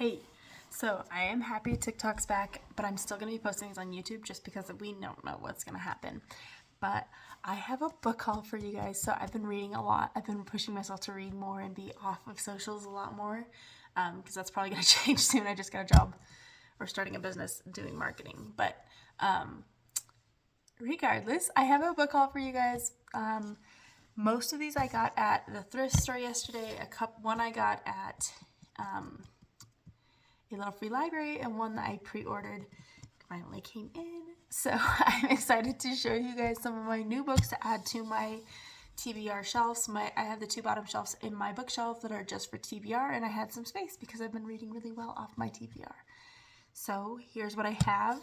Hey, so I am happy TikTok's back, but I'm still going to be posting these on YouTube just because we don't know what's going to happen. But I have a book haul for you guys. So I've been reading a lot. I've been pushing myself to read more and be off of socials a lot more because that's probably going to change soon. I just got a job or starting a business doing marketing. But regardless, I have a book haul for you guys. Most of these I got at the thrift store yesterday. One I got at a Little Free Library, and one that I pre-ordered finally came in. So I'm excited to show you guys some of my new books to add to my TBR shelves. I have the two bottom shelves in my bookshelf that are just for TBR, and I had some space because I've been reading really well off my TBR. So here's what I have.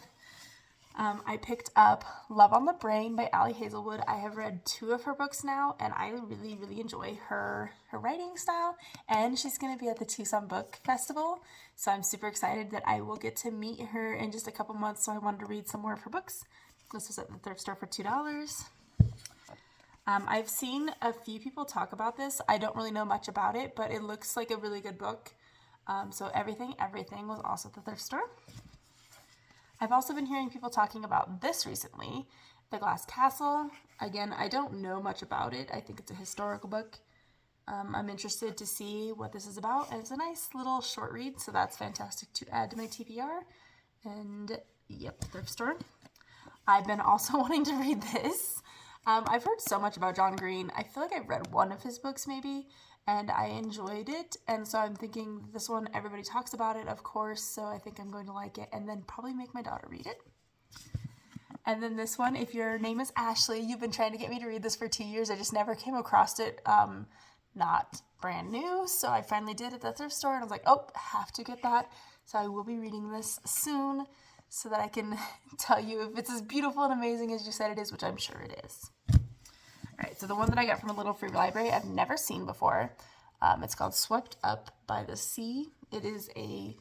I picked up Love on the Brain by Ali Hazelwood. I have read 2 of her books now, and I really, really enjoy her writing style. And she's going to be at the Tucson Book Festival, so I'm super excited that I will get to meet her in just a couple months, so I wanted to read some more of her books. This was at the thrift store for $2. I've seen a few people talk about this. I don't really know much about it, but it looks like a really good book. So Everything was also at the thrift store. I've also been hearing people talking about this recently, The Glass Castle. Again, I don't know much about it. I think it's a historical book. I'm interested to see what this is about, and it's a nice little short read, so that's fantastic to add to my TBR. And yep, thrift store. I've been also wanting to read this. I've heard so much about John Green. I feel like I've read one of his books maybe, and I enjoyed it, and so I'm thinking this one, everybody talks about it, of course, so I think I'm going to like it, and then probably make my daughter read it. And then this one, if your name is Ashley, you've been trying to get me to read this for 2 years. I just never came across it. Not brand new, so I finally did at the thrift store, and I was like, oh, have to get that. So I will be reading this soon so that I can tell you if it's as beautiful and amazing as you said it is, which I'm sure it is. All right, so the one that I got from a Little Free Library I've never seen before. It's called Swept Up by the Sea. It is a,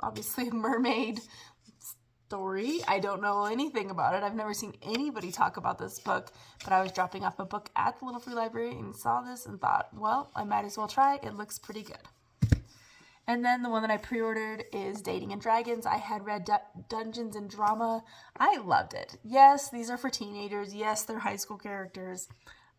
obviously mermaid story. I don't know anything about it. I've never seen anybody talk about this book, but I was dropping off a book at the Little Free Library and saw this and thought, well, I might as well try. It looks pretty good. And then the one that I pre-ordered is Dating and Dragons. I had read Dungeons and Drama. I loved it. Yes, these are for teenagers. Yes, they're high school characters.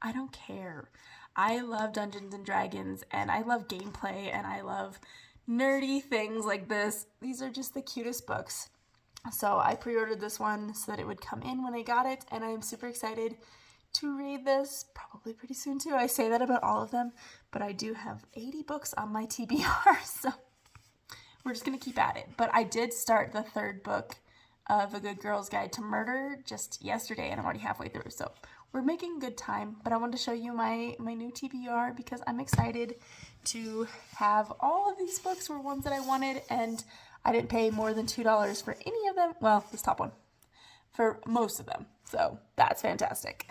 I don't care. I love Dungeons and Dragons, and I love gameplay, and I love nerdy things like this. These are just the cutest books. So I pre-ordered this one so that it would come in when I got it, and I'm super excited to read this probably pretty soon too. I say that about all of them, but I do have 80 books on my TBR, so we're just going to keep at it. But I did start the 3rd book of A Good Girl's Guide to Murder just yesterday, and I'm already halfway through, so we're making good time. But I wanted to show you my new TBR because I'm excited to have all of these books were ones that I wanted, and I didn't pay more than $2 for any of them. Well, this top one. For most of them. So that's fantastic.